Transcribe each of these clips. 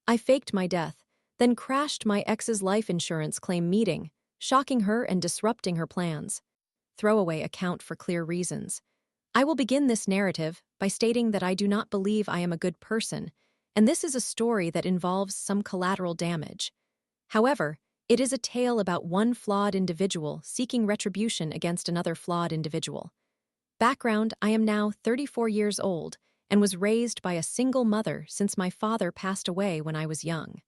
I faked my death, then crashed my ex's life insurance claim meeting, shocking her and disrupting her plans. Throwaway account for clear reasons. I will begin this narrative by stating that I do not believe I am a good person, and this is a story that involves some collateral damage. However, it is a tale about one flawed individual seeking retribution against another flawed individual. Background: I am now 34 years old and was raised by a single mother since my father passed away when I was young.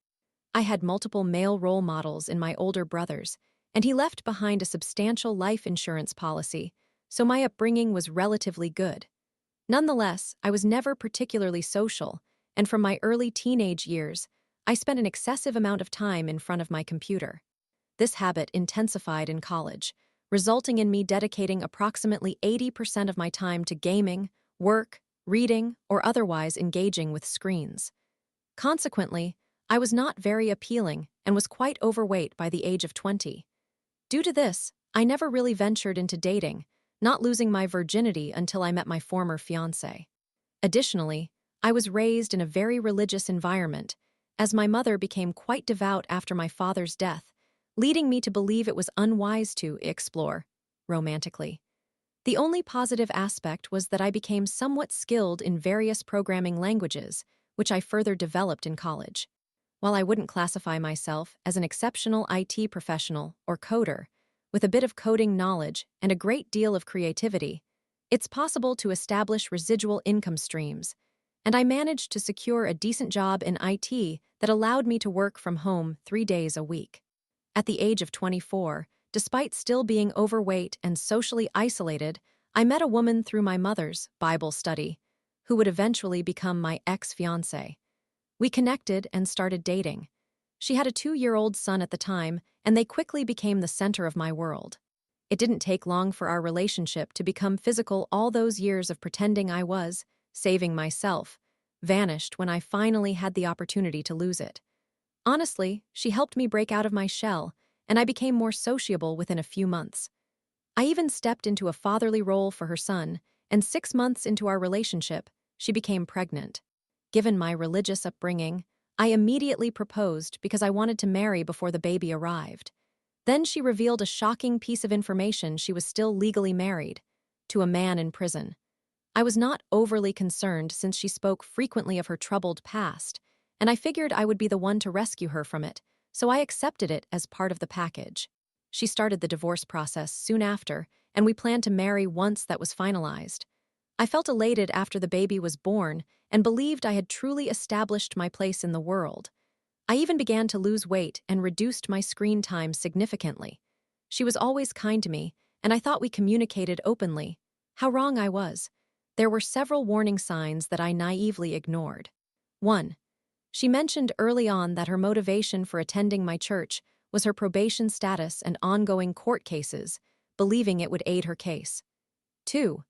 I had multiple male role models in my older brothers, and he left behind a substantial life insurance policy, so my upbringing was relatively good. Nonetheless, I was never particularly social, and from my early teenage years, I spent an excessive amount of time in front of my computer. This habit intensified in college, resulting in me dedicating approximately 80% of my time to gaming, work, reading, or otherwise engaging with screens. Consequently, I was not very appealing and was quite overweight by the age of 20. Due to this, I never really ventured into dating, not losing my virginity until I met my former fiancé. Additionally, I was raised in a very religious environment, as my mother became quite devout after my father's death, leading me to believe it was unwise to explore romantically. The only positive aspect was that I became somewhat skilled in various programming languages, which I further developed in college. While I wouldn't classify myself as an exceptional IT professional or coder, with a bit of coding knowledge and a great deal of creativity, it's possible to establish residual income streams, and I managed to secure a decent job in IT that allowed me to work from home 3 days a week. At the age of 24, despite still being overweight and socially isolated, I met a woman through my mother's Bible study, who would eventually become my ex-fiancé. We connected and started dating. She had a 2-year-old son at the time, and they quickly became the center of my world. It didn't take long for our relationship to become physical. All those years of pretending I was saving myself vanished when I finally had the opportunity to lose it. Honestly, she helped me break out of my shell, and I became more sociable within a few months. I even stepped into a fatherly role for her son, and 6 months into our relationship, she became pregnant. Given my religious upbringing, I immediately proposed because I wanted to marry before the baby arrived. Then she revealed a shocking piece of information: she was still legally married to a man in prison. I was not overly concerned since she spoke frequently of her troubled past, and I figured I would be the one to rescue her from it, so I accepted it as part of the package. She started the divorce process soon after, and we planned to marry once that was finalized. I felt elated after the baby was born and believed I had truly established my place in the world. I even began to lose weight and reduced my screen time significantly. She was always kind to me, and I thought we communicated openly. How wrong I was. There were several warning signs that I naively ignored. 1. She mentioned early on that her motivation for attending my church was her probation status and ongoing court cases, believing it would aid her case. 2.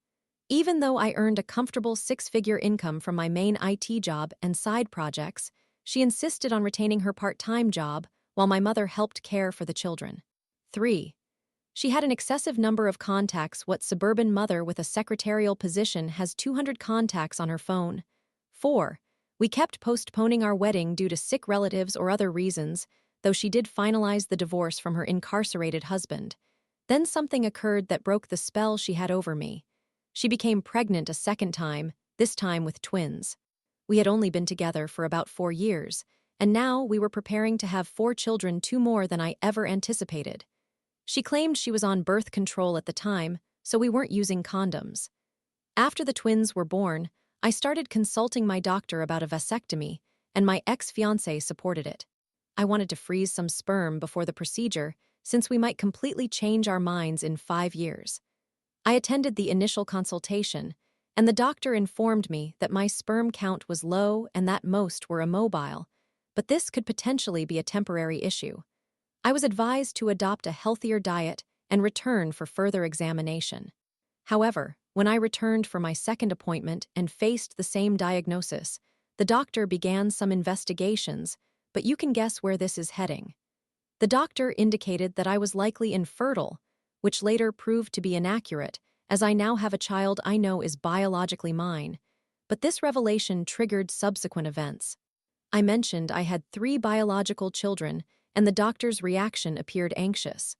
Even though I earned a comfortable 6-figure income from my main IT job and side projects, she insisted on retaining her part-time job while my mother helped care for the children. 3. She had an excessive number of contacts. What suburban mother with a secretarial position has 200 contacts on her phone? 4. We kept postponing our wedding due to sick relatives or other reasons, though she did finalize the divorce from her incarcerated husband. Then something occurred that broke the spell she had over me. She became pregnant a second time, this time with twins. We had only been together for about 4 years, and now we were preparing to have 4 children, 2 more than I ever anticipated. She claimed she was on birth control at the time, so we weren't using condoms. After the twins were born, I started consulting my doctor about a vasectomy, and my ex-fiancé supported it. I wanted to freeze some sperm before the procedure, since we might completely change our minds in 5 years. I attended the initial consultation, and the doctor informed me that my sperm count was low and that most were immobile, but this could potentially be a temporary issue. I was advised to adopt a healthier diet and return for further examination. However, when I returned for my second appointment and faced the same diagnosis, the doctor began some investigations, but you can guess where this is heading. The doctor indicated that I was likely infertile, which later proved to be inaccurate, as I now have a child I know is biologically mine, but this revelation triggered subsequent events. I mentioned I had 3 biological children, and the doctor's reaction appeared anxious.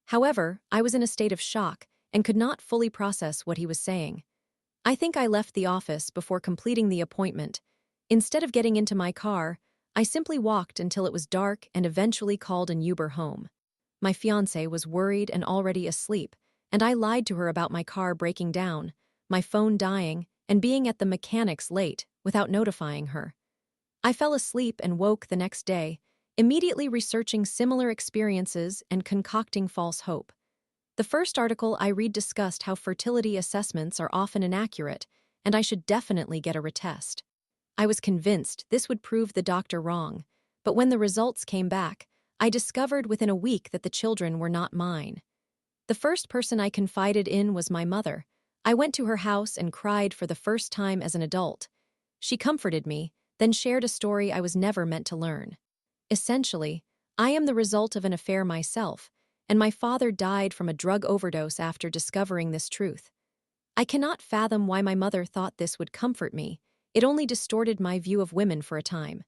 However, I was in a state of shock and could not fully process what he was saying. I think I left the office before completing the appointment. Instead of getting into my car, I simply walked until it was dark and eventually called an Uber home. My fiancé was worried and already asleep, and I lied to her about my car breaking down, my phone dying, and being at the mechanic's late without notifying her. I fell asleep and woke the next day, immediately researching similar experiences and concocting false hope. The first article I read discussed how fertility assessments are often inaccurate, and I should definitely get a retest. I was convinced this would prove the doctor wrong, but when the results came back, I discovered within a week that the children were not mine. The first person I confided in was my mother. I went to her house and cried for the first time as an adult. She comforted me, then shared a story I was never meant to learn. Essentially, I am the result of an affair myself, and my father died from a drug overdose after discovering this truth. I cannot fathom why my mother thought this would comfort me. It only distorted my view of women for a time.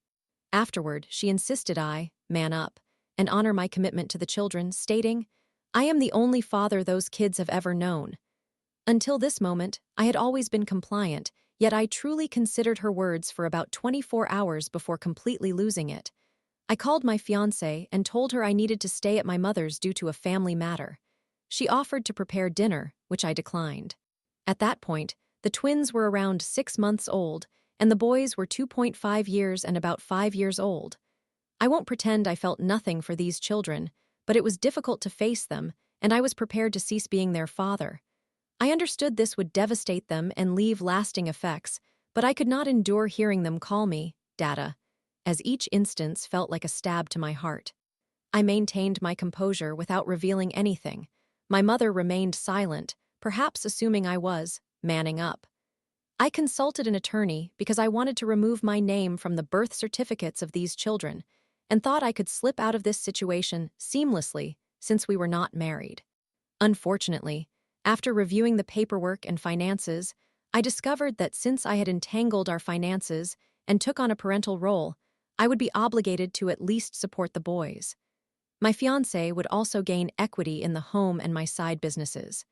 Afterward, she insisted I man up and honor my commitment to the children, stating, "I am the only father those kids have ever known." Until this moment, I had always been compliant, yet I truly considered her words for about 24 hours before completely losing it. I called my fiancée and told her I needed to stay at my mother's due to a family matter. She offered to prepare dinner, which I declined. At that point, the twins were around 6 months old, and the boys were 2.5 years and about 5 years old. I won't pretend I felt nothing for these children, but it was difficult to face them, and I was prepared to cease being their father. I understood this would devastate them and leave lasting effects, but I could not endure hearing them call me Dada, as each instance felt like a stab to my heart. I maintained my composure without revealing anything. My mother remained silent, perhaps assuming I was manning up. I consulted an attorney because I wanted to remove my name from the birth certificates of these children, and thought I could slip out of this situation seamlessly since we were not married. Unfortunately, after reviewing the paperwork and finances, I discovered that since I had entangled our finances and took on a parental role, I would be obligated to at least support the boys. My fiancé would also gain equity in the home and my side businesses.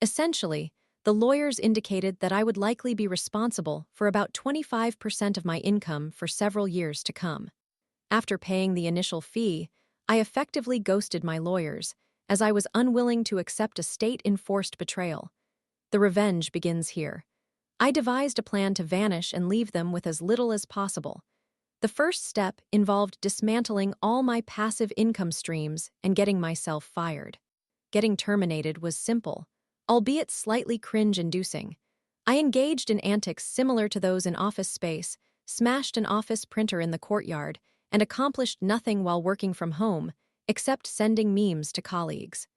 Essentially, the lawyers indicated that I would likely be responsible for about 25% of my income for several years to come. After paying the initial fee, I effectively ghosted my lawyers, as I was unwilling to accept a state-enforced betrayal. The revenge begins here. I devised a plan to vanish and leave them with as little as possible. The first step involved dismantling all my passive income streams and getting myself fired. Getting terminated was simple, albeit slightly cringe-inducing. I engaged in antics similar to those in Office Space, smashed an office printer in the courtyard, and accomplished nothing while working from home, except sending memes to colleagues.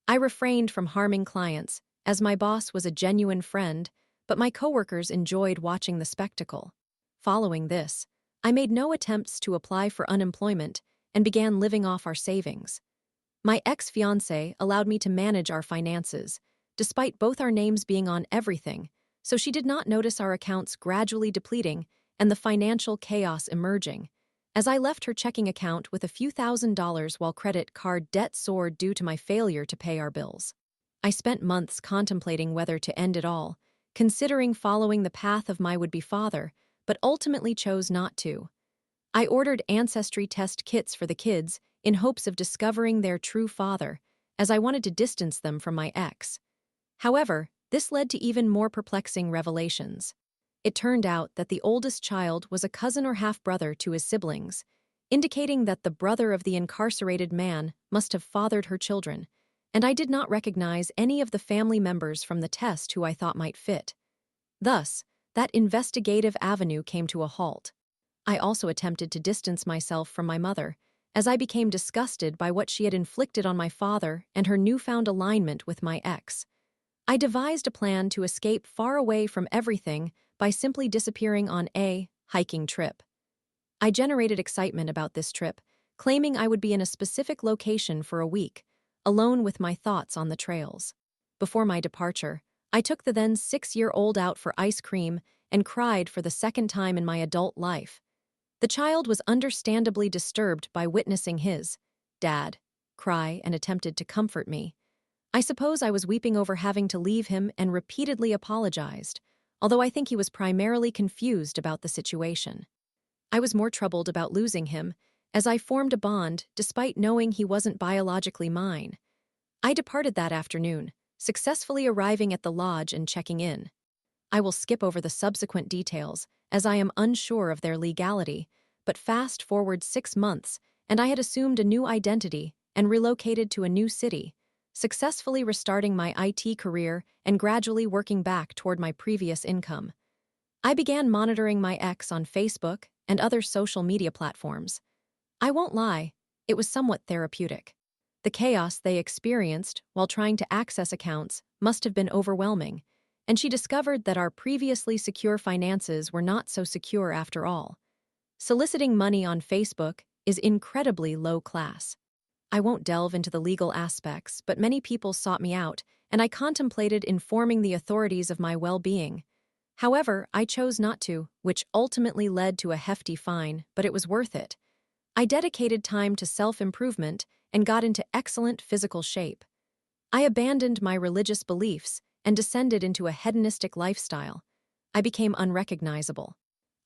I refrained from harming clients, as my boss was a genuine friend, but my coworkers enjoyed watching the spectacle. Following this, I made no attempts to apply for unemployment and began living off our savings. My ex-fiancée allowed me to manage our finances, despite both our names being on everything, so she did not notice our accounts gradually depleting and the financial chaos emerging, as I left her checking account with a few $1,000s while credit card debt soared due to my failure to pay our bills. I spent months contemplating whether to end it all, considering following the path of my would-be father, but ultimately chose not to. I ordered ancestry test kits for the kids in hopes of discovering their true father, as I wanted to distance them from my ex. However, this led to even more perplexing revelations. It turned out that the oldest child was a cousin or half-brother to his siblings, indicating that the brother of the incarcerated man must have fathered her children, and I did not recognize any of the family members from the test who I thought might fit. Thus, that investigative avenue came to a halt. I also attempted to distance myself from my mother, as I became disgusted by what she had inflicted on my father and her newfound alignment with my ex. I devised a plan to escape far away from everything by simply disappearing on a hiking trip. I generated excitement about this trip, claiming I would be in a specific location for a week, alone with my thoughts on the trails. Before my departure, I took the then 6-year-old out for ice cream and cried for the second time in my adult life. The child was understandably disturbed by witnessing his dad cry and attempted to comfort me. I suppose I was weeping over having to leave him and repeatedly apologized, although I think he was primarily confused about the situation. I was more troubled about losing him, as I formed a bond despite knowing he wasn't biologically mine. I departed that afternoon, successfully arriving at the lodge and checking in. I will skip over the subsequent details, as I am unsure of their legality, but fast forward 6 months, and I had assumed a new identity and relocated to a new city, successfully restarting my IT career and gradually working back toward my previous income. I began monitoring my ex on Facebook and other social media platforms. I won't lie, it was somewhat therapeutic. The chaos they experienced while trying to access accounts must have been overwhelming, and she discovered that our previously secure finances were not so secure after all. Soliciting money on Facebook is incredibly low class. I won't delve into the legal aspects, but many people sought me out, and I contemplated informing the authorities of my well-being. However, I chose not to, which ultimately led to a hefty fine, but it was worth it. I dedicated time to self-improvement and got into excellent physical shape. I abandoned my religious beliefs and descended into a hedonistic lifestyle. I became unrecognizable.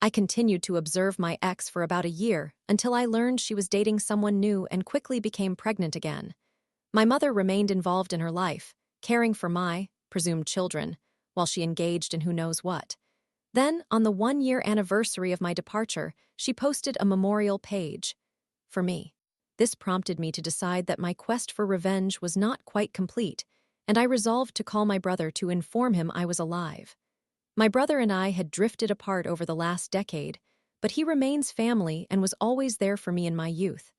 I continued to observe my ex for about a year until I learned she was dating someone new and quickly became pregnant again. My mother remained involved in her life, caring for my presumed children, while she engaged in who knows what. Then, on the 1-year anniversary of my departure, she posted a memorial page for me. This prompted me to decide that my quest for revenge was not quite complete, and I resolved to call my brother to inform him I was alive. My brother and I had drifted apart over the last decade, but he remains family and was always there for me in my youth.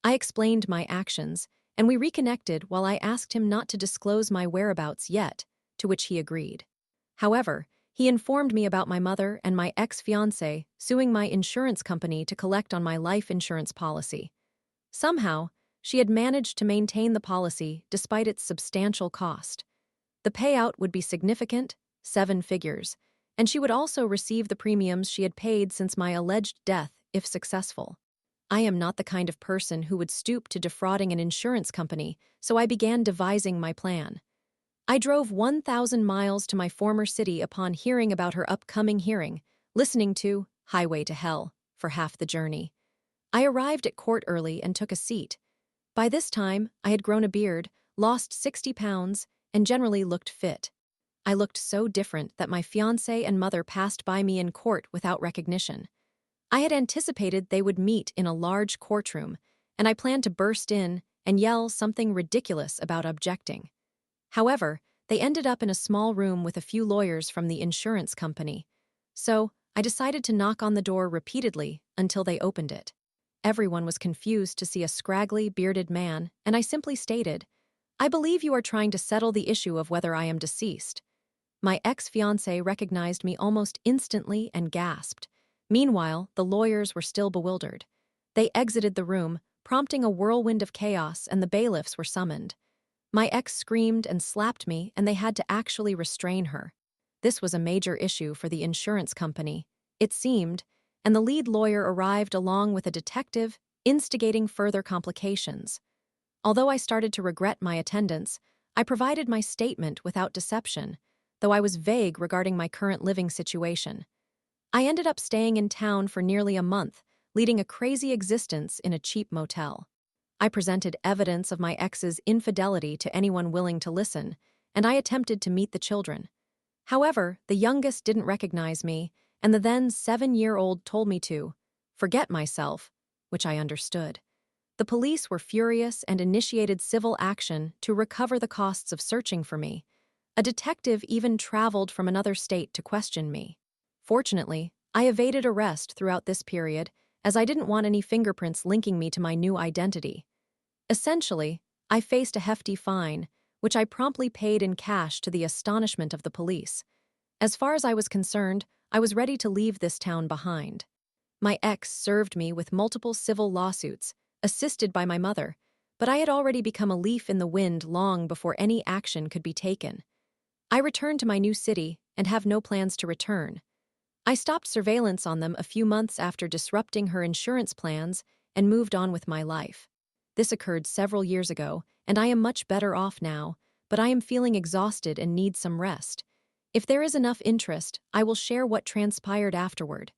I explained my actions, and we reconnected while I asked him not to disclose my whereabouts yet, to which he agreed. However, he informed me about my mother and my ex-fiancé suing my insurance company to collect on my life insurance policy. Somehow, she had managed to maintain the policy despite its substantial cost. The payout would be significant, 7 figures, and she would also receive the premiums she had paid since my alleged death if successful. I am not the kind of person who would stoop to defrauding an insurance company, so I began devising my plan. I drove 1,000 miles to my former city upon hearing about her upcoming hearing, listening to Highway to Hell for half the journey. I arrived at court early and took a seat. By this time, I had grown a beard, lost 60 pounds, and generally looked fit. I looked so different that my fiancé and mother passed by me in court without recognition. I had anticipated they would meet in a large courtroom, and I planned to burst in and yell something ridiculous about objecting. However, they ended up in a small room with a few lawyers from the insurance company, so I decided to knock on the door repeatedly until they opened it. Everyone was confused to see a scraggly, bearded man, and I simply stated, "I believe you are trying to settle the issue of whether I am deceased." My ex-fiancé recognized me almost instantly and gasped. Meanwhile, the lawyers were still bewildered. They exited the room, prompting a whirlwind of chaos, and the bailiffs were summoned. My ex screamed and slapped me, and they had to actually restrain her. This was a major issue for the insurance company, it seemed, and the lead lawyer arrived along with a detective, instigating further complications. Although I started to regret my attendance, I provided my statement without deception, though I was vague regarding my current living situation. I ended up staying in town for nearly a month, leading a crazy existence in a cheap motel. I presented evidence of my ex's infidelity to anyone willing to listen, and I attempted to meet the children. However, the youngest didn't recognize me, and the then 7-year-old told me to forget myself, which I understood. The police were furious and initiated civil action to recover the costs of searching for me. A detective even traveled from another state to question me. Fortunately, I evaded arrest throughout this period, as I didn't want any fingerprints linking me to my new identity. Essentially, I faced a hefty fine, which I promptly paid in cash to the astonishment of the police. As far as I was concerned, I was ready to leave this town behind. My ex served me with multiple civil lawsuits, assisted by my mother, but I had already become a leaf in the wind long before any action could be taken. I returned to my new city and have no plans to return. I stopped surveillance on them a few months after disrupting her insurance plans and moved on with my life. This occurred several years ago, and I am much better off now, but I am feeling exhausted and need some rest. If there is enough interest, I will share what transpired afterward.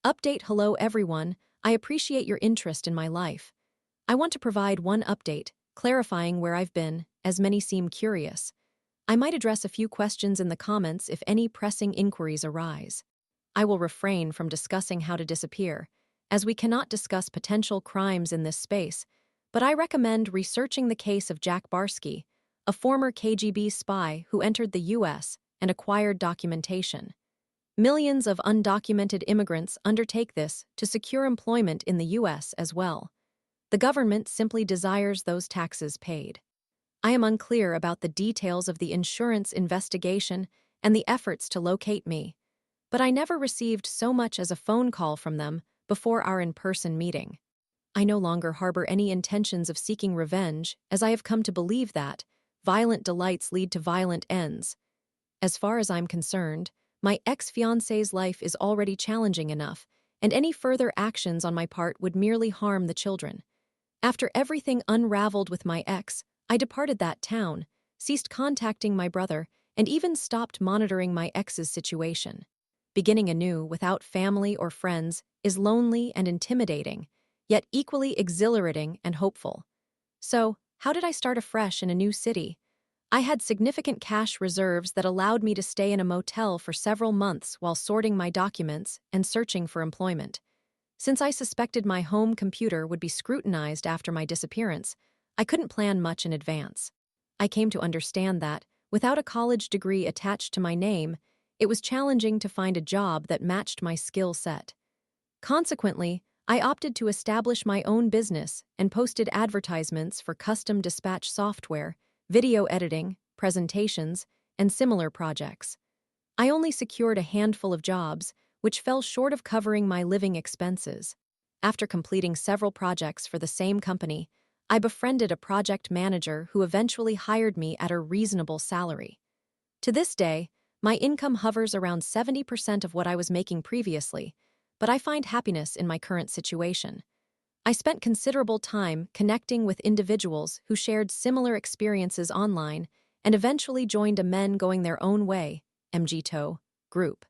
Update. Hello everyone, I appreciate your interest in my life. I want to provide one update, clarifying where I've been, as many seem curious. I might address a few questions in the comments if any pressing inquiries arise. I will refrain from discussing how to disappear, as we cannot discuss potential crimes in this space, but I recommend researching the case of Jack Barsky, a former KGB spy who entered the U.S. and acquired documentation. Millions of undocumented immigrants undertake this to secure employment in the U.S. as well. The government simply desires those taxes paid. I am unclear about the details of the insurance investigation and the efforts to locate me, but I never received so much as a phone call from them before our in-person meeting. I no longer harbor any intentions of seeking revenge, as I have come to believe that violent delights lead to violent ends. As far as I'm concerned, my ex-fiancé's life is already challenging enough, and any further actions on my part would merely harm the children. After everything unraveled with my ex, I departed that town, ceased contacting my brother, and even stopped monitoring my ex's situation. Beginning anew without family or friends is lonely and intimidating, yet equally exhilarating and hopeful. So, how did I start afresh in a new city? I had significant cash reserves that allowed me to stay in a motel for several months while sorting my documents and searching for employment. Since I suspected my home computer would be scrutinized after my disappearance, I couldn't plan much in advance. I came to understand that, without a college degree attached to my name, it was challenging to find a job that matched my skill set. Consequently, I opted to establish my own business and posted advertisements for custom dispatch software, video editing, presentations, and similar projects. I only secured a handful of jobs, which fell short of covering my living expenses. After completing several projects for the same company, I befriended a project manager who eventually hired me at a reasonable salary. To this day, my income hovers around 70% of what I was making previously, but I find happiness in my current situation. I spent considerable time connecting with individuals who shared similar experiences online and eventually joined a Men Going Their Own Way (MGTOW) group.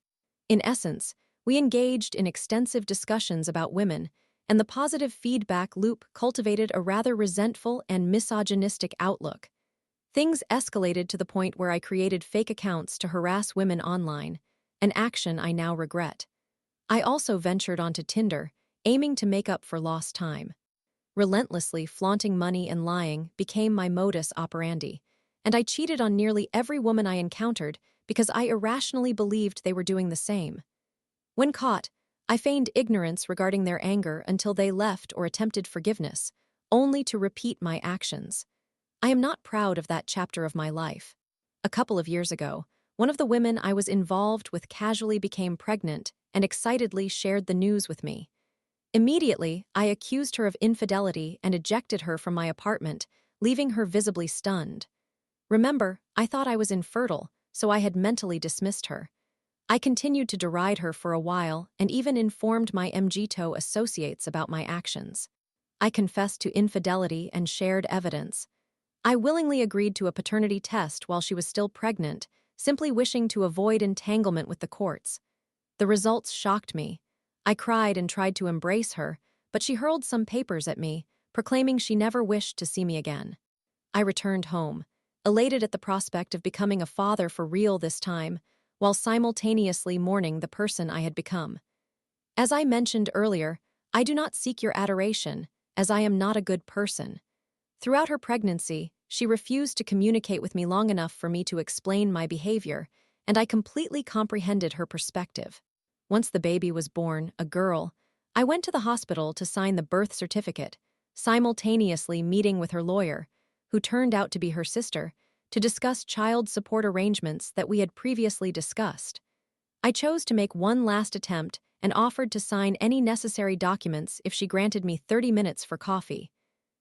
In essence, we engaged in extensive discussions about women, and the positive feedback loop cultivated a rather resentful and misogynistic outlook. Things escalated to the point where I created fake accounts to harass women online, an action I now regret. I also ventured onto Tinder, aiming to make up for lost time. Relentlessly flaunting money and lying became my modus operandi, and I cheated on nearly every woman I encountered because I irrationally believed they were doing the same. When caught, I feigned ignorance regarding their anger until they left or attempted forgiveness, only to repeat my actions. I am not proud of that chapter of my life. A couple of years ago, one of the women I was involved with casually became pregnant and excitedly shared the news with me. Immediately, I accused her of infidelity and ejected her from my apartment, leaving her visibly stunned. Remember, I thought I was infertile, so I had mentally dismissed her. I continued to deride her for a while and even informed my MGTOW associates about my actions. I confessed to infidelity and shared evidence. I willingly agreed to a paternity test while she was still pregnant, simply wishing to avoid entanglement with the courts. The results shocked me. I cried and tried to embrace her, but she hurled some papers at me, proclaiming she never wished to see me again. I returned home, elated at the prospect of becoming a father for real this time, while simultaneously mourning the person I had become. As I mentioned earlier, I do not seek your adoration, as I am not a good person. Throughout her pregnancy, she refused to communicate with me long enough for me to explain my behavior, and I completely comprehended her perspective. Once the baby was born, a girl, I went to the hospital to sign the birth certificate, simultaneously meeting with her lawyer, who turned out to be her sister, to discuss child support arrangements that we had previously discussed. I chose to make one last attempt and offered to sign any necessary documents if she granted me 30 minutes for coffee.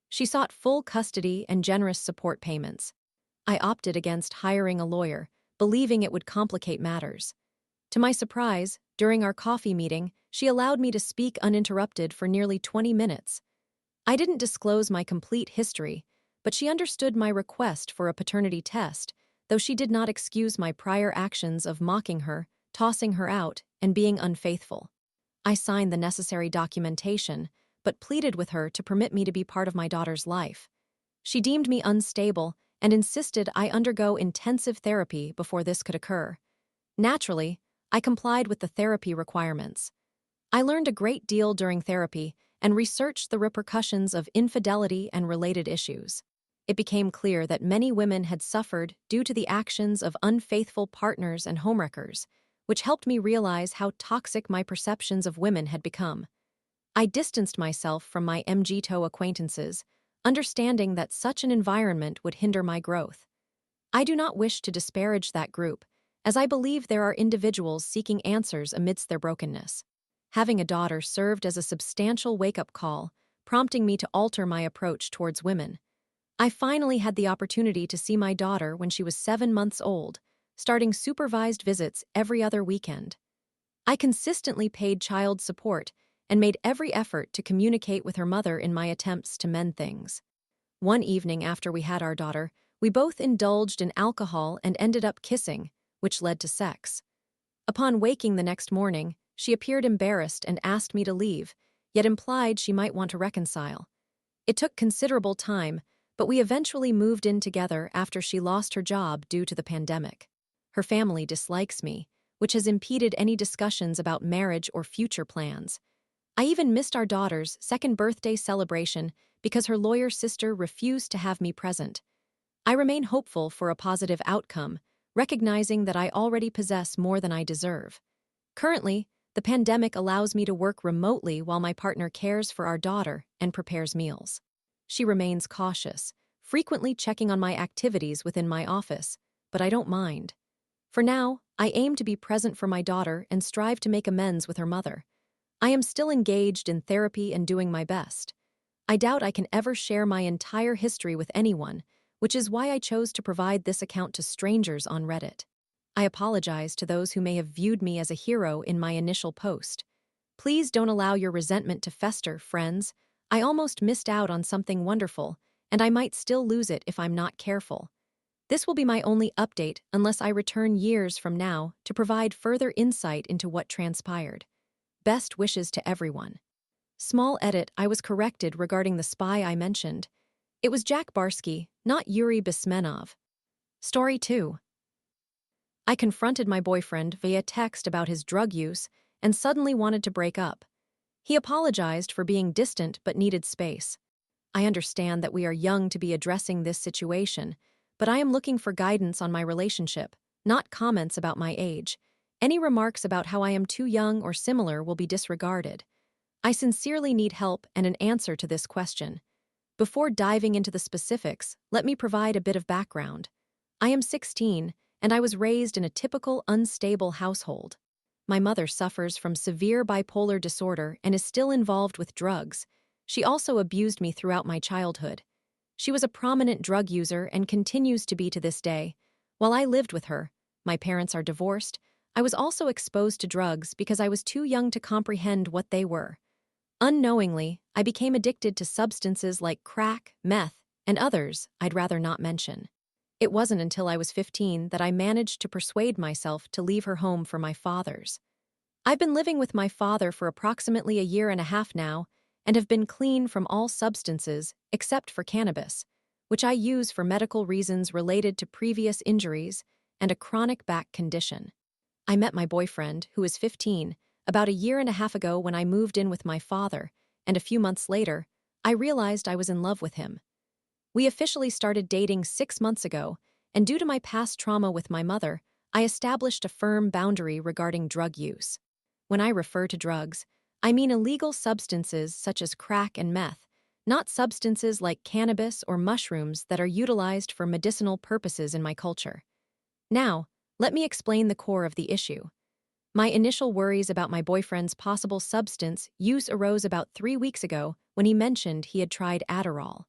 She sought full custody and generous support payments. I opted against hiring a lawyer, believing it would complicate matters. To my surprise, during our coffee meeting, she allowed me to speak uninterrupted for nearly 20 minutes. I didn't disclose my complete history, but she understood my request for a paternity test, though she did not excuse my prior actions of mocking her, tossing her out, and being unfaithful. I signed the necessary documentation, but pleaded with her to permit me to be part of my daughter's life. She deemed me unstable and insisted I undergo intensive therapy before this could occur. Naturally, I complied with the therapy requirements. I learned a great deal during therapy and researched the repercussions of infidelity and related issues. It became clear that many women had suffered due to the actions of unfaithful partners and homewreckers, which helped me realize how toxic my perceptions of women had become. I distanced myself from my MGTOW acquaintances, understanding that such an environment would hinder my growth. I do not wish to disparage that group, as I believe there are individuals seeking answers amidst their brokenness. Having a daughter served as a substantial wake-up call, prompting me to alter my approach towards women. I finally had the opportunity to see my daughter when she was 7 months old, starting supervised visits every other weekend. I consistently paid child support and made every effort to communicate with her mother in my attempts to mend things. One evening after we had our daughter, we both indulged in alcohol and ended up kissing, which led to sex. Upon waking the next morning, she appeared embarrassed and asked me to leave, yet implied she might want to reconcile. It took considerable time, but we eventually moved in together after she lost her job due to the pandemic. Her family dislikes me, which has impeded any discussions about marriage or future plans. I even missed our daughter's second birthday celebration because her lawyer sister refused to have me present. I remain hopeful for a positive outcome, recognizing that I already possess more than I deserve. Currently, the pandemic allows me to work remotely while my partner cares for our daughter and prepares meals. She remains cautious, frequently checking on my activities within my office, but I don't mind. For now, I aim to be present for my daughter and strive to make amends with her mother. I am still engaged in therapy and doing my best. I doubt I can ever share my entire history with anyone, which is why I chose to provide this account to strangers on Reddit. I apologize to those who may have viewed me as a hero in my initial post. Please don't allow your resentment to fester, friends. I almost missed out on something wonderful, and I might still lose it if I'm not careful. This will be my only update unless I return years from now to provide further insight into what transpired. Best wishes to everyone. Small edit: I was corrected regarding the spy I mentioned. It was Jack Barsky, not Yuri Bismenov. Story 2. I confronted my boyfriend via text about his drug use and suddenly wanted to break up. He apologized for being distant but needed space. I understand that we are young to be addressing this situation, but I am looking for guidance on my relationship, not comments about my age. Any remarks about how I am too young or similar will be disregarded. I sincerely need help and an answer to this question. Before diving into the specifics, let me provide a bit of background. I am 16, and I was raised in a typical unstable household. My mother suffers from severe bipolar disorder and is still involved with drugs. She also abused me throughout my childhood. She was a prominent drug user and continues to be to this day. While I lived with her, my parents are divorced, I was also exposed to drugs because I was too young to comprehend what they were. Unknowingly, I became addicted to substances like crack, meth, and others I'd rather not mention. It wasn't until I was 15 that I managed to persuade myself to leave her home for my father's. I've been living with my father for approximately a year and a half now and have been clean from all substances except for cannabis, which I use for medical reasons related to previous injuries and a chronic back condition. I met my boyfriend, who is 15, about a year and a half ago when I moved in with my father, and a few months later, I realized I was in love with him. We officially started dating 6 months ago, and due to my past trauma with my mother, I established a firm boundary regarding drug use. When I refer to drugs, I mean illegal substances such as crack and meth, not substances like cannabis or mushrooms that are utilized for medicinal purposes in my culture. Now, let me explain the core of the issue. My initial worries about my boyfriend's possible substance use arose about 3 weeks ago when he mentioned he had tried Adderall.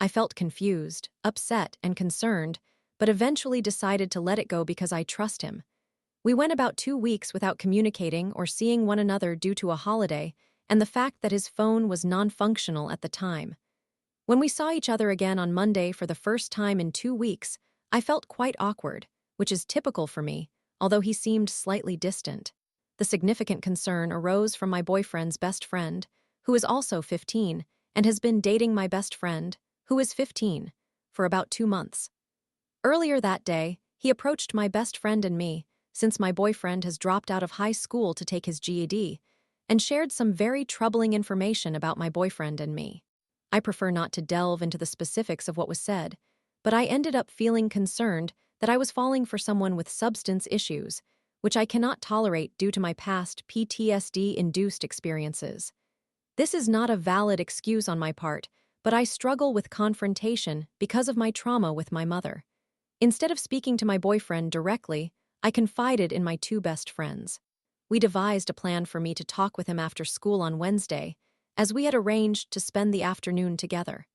I felt confused, upset, and concerned, but eventually decided to let it go because I trust him. We went about 2 weeks without communicating or seeing one another due to a holiday and the fact that his phone was non-functional at the time. When we saw each other again on Monday for the first time in 2 weeks, I felt quite awkward, which is typical for me, although he seemed slightly distant. The significant concern arose from my boyfriend's best friend, who is also 15, and has been dating my best friend, who is 15, for about 2 months. Earlier that day, he approached my best friend and me, since my boyfriend has dropped out of high school to take his GED, and shared some very troubling information about my boyfriend and me. I prefer not to delve into the specifics of what was said, but I ended up feeling concerned that I was falling for someone with substance issues, which I cannot tolerate due to my past PTSD-induced experiences. This is not a valid excuse on my part, but I struggle with confrontation because of my trauma with my mother. Instead of speaking to my boyfriend directly, I confided in my 2 best friends. We devised a plan for me to talk with him after school on Wednesday, as we had arranged to spend the afternoon together.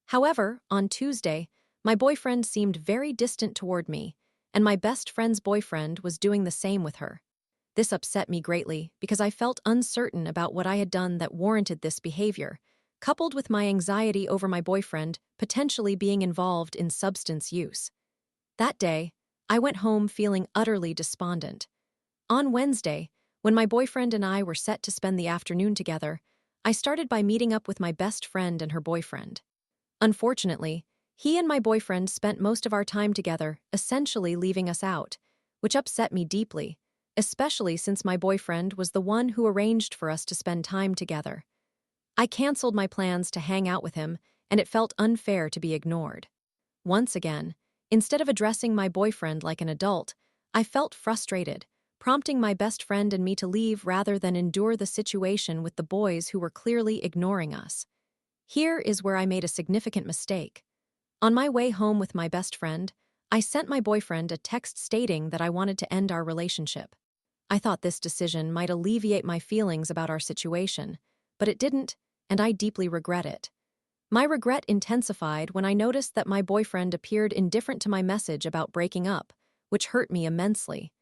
However, on Tuesday, my boyfriend seemed very distant toward me, and my best friend's boyfriend was doing the same with her. This upset me greatly because I felt uncertain about what I had done that warranted this behavior, coupled with my anxiety over my boyfriend potentially being involved in substance use. That day, I went home feeling utterly despondent. On Wednesday, when my boyfriend and I were set to spend the afternoon together, I started by meeting up with my best friend and her boyfriend. Unfortunately, he and my boyfriend spent most of our time together, essentially leaving us out, which upset me deeply, especially since my boyfriend was the one who arranged for us to spend time together. I canceled my plans to hang out with him, and it felt unfair to be ignored. Once again, instead of addressing my boyfriend like an adult, I felt frustrated, prompting my best friend and me to leave rather than endure the situation with the boys who were clearly ignoring us. Here is where I made a significant mistake. On my way home with my best friend, I sent my boyfriend a text stating that I wanted to end our relationship. I thought this decision might alleviate my feelings about our situation, but it didn't, and I deeply regret it. My regret intensified when I noticed that my boyfriend appeared indifferent to my message about breaking up, which hurt me immensely.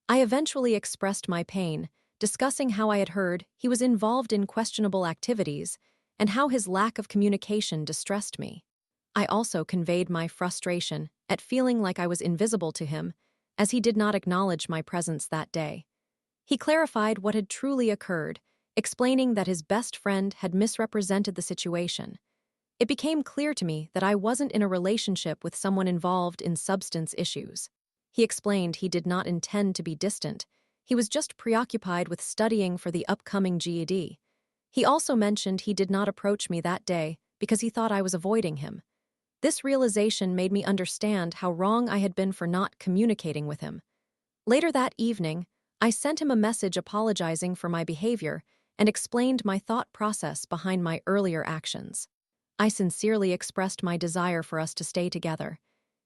I eventually expressed my pain, discussing how I had heard he was involved in questionable activities and how his lack of communication distressed me. I also conveyed my frustration at feeling like I was invisible to him, as he did not acknowledge my presence that day. He clarified what had truly occurred, explaining that his best friend had misrepresented the situation. It became clear to me that I wasn't in a relationship with someone involved in substance issues. He explained he did not intend to be distant. He was just preoccupied with studying for the upcoming GED. He also mentioned he did not approach me that day because he thought I was avoiding him. This realization made me understand how wrong I had been for not communicating with him. Later that evening, I sent him a message apologizing for my behavior and explained my thought process behind my earlier actions. I sincerely expressed my desire for us to stay together.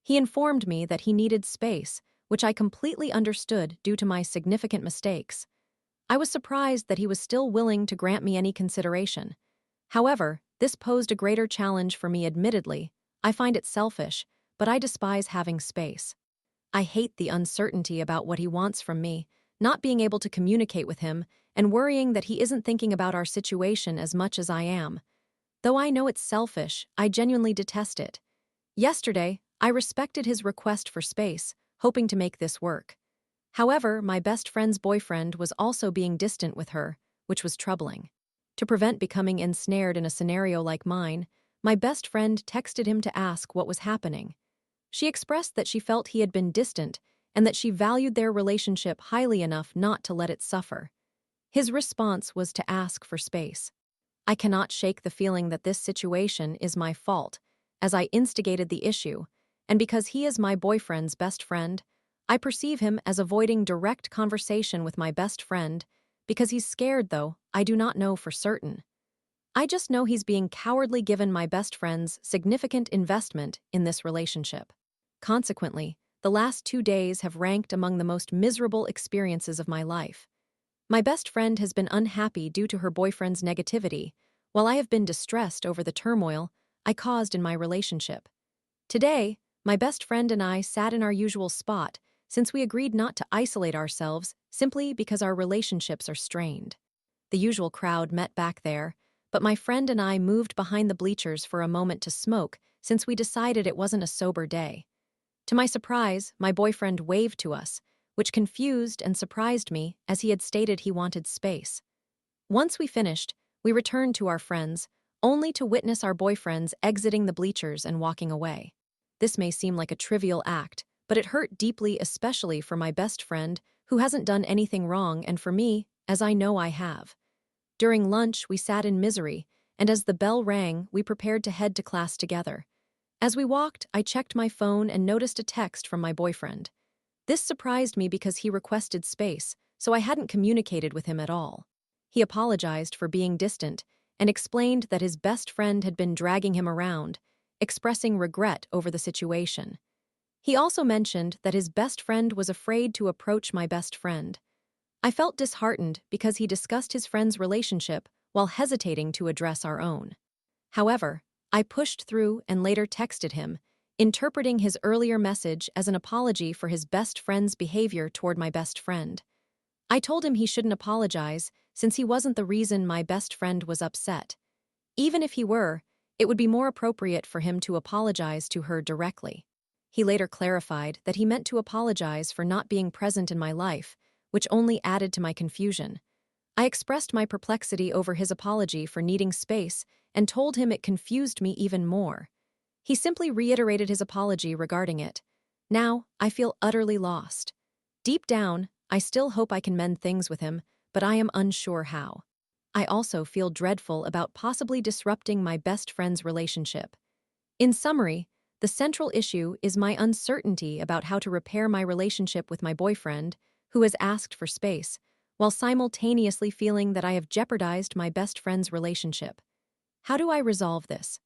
He informed me that he needed space, which I completely understood due to my significant mistakes. I was surprised that he was still willing to grant me any consideration. However, this posed a greater challenge for me admittedly. I find it selfish, but I despise having space. I hate the uncertainty about what he wants from me, not being able to communicate with him, and worrying that he isn't thinking about our situation as much as I am. Though I know it's selfish, I genuinely detest it. Yesterday, I respected his request for space, hoping to make this work. However, my best friend's boyfriend was also being distant with her, which was troubling. To prevent becoming ensnared in a scenario like mine, my best friend texted him to ask what was happening. She expressed that she felt he had been distant and that she valued their relationship highly enough not to let it suffer. His response was to ask for space. I cannot shake the feeling that this situation is my fault, as I instigated the issue, and because he is my boyfriend's best friend, I perceive him as avoiding direct conversation with my best friend because he's scared, though I do not know for certain. I just know he's being cowardly given my best friend's significant investment in this relationship. Consequently, the last 2 days have ranked among the most miserable experiences of my life. My best friend has been unhappy due to her boyfriend's negativity, while I have been distressed over the turmoil I caused in my relationship. Today, my best friend and I sat in our usual spot, since we agreed not to isolate ourselves simply because our relationships are strained. The usual crowd met back there, but my friend and I moved behind the bleachers for a moment to smoke since we decided it wasn't a sober day. To my surprise, my boyfriend waved to us, which confused and surprised me as he had stated he wanted space. Once we finished, we returned to our friends, only to witness our boyfriends exiting the bleachers and walking away. This may seem like a trivial act, but it hurt deeply, especially for my best friend, who hasn't done anything wrong, and for me, as I know I have. During lunch, we sat in misery, and as the bell rang, we prepared to head to class together. As we walked, I checked my phone and noticed a text from my boyfriend. This surprised me because he requested space, so I hadn't communicated with him at all. He apologized for being distant and explained that his best friend had been dragging him around, expressing regret over the situation. He also mentioned that his best friend was afraid to approach my best friend. I felt disheartened because he discussed his friend's relationship while hesitating to address our own. However, I pushed through and later texted him, interpreting his earlier message as an apology for his best friend's behavior toward my best friend. I told him he shouldn't apologize since he wasn't the reason my best friend was upset. Even if he were, it would be more appropriate for him to apologize to her directly. He later clarified that he meant to apologize for not being present in my life, which only added to my confusion. I expressed my perplexity over his apology for needing space and told him it confused me even more. He simply reiterated his apology regarding it. Now, I feel utterly lost. Deep down, I still hope I can mend things with him, but I am unsure how. I also feel dreadful about possibly disrupting my best friend's relationship. In summary, the central issue is my uncertainty about how to repair my relationship with my boyfriend, who has asked for space, while simultaneously feeling that I have jeopardized my best friend's relationship. How do I resolve this?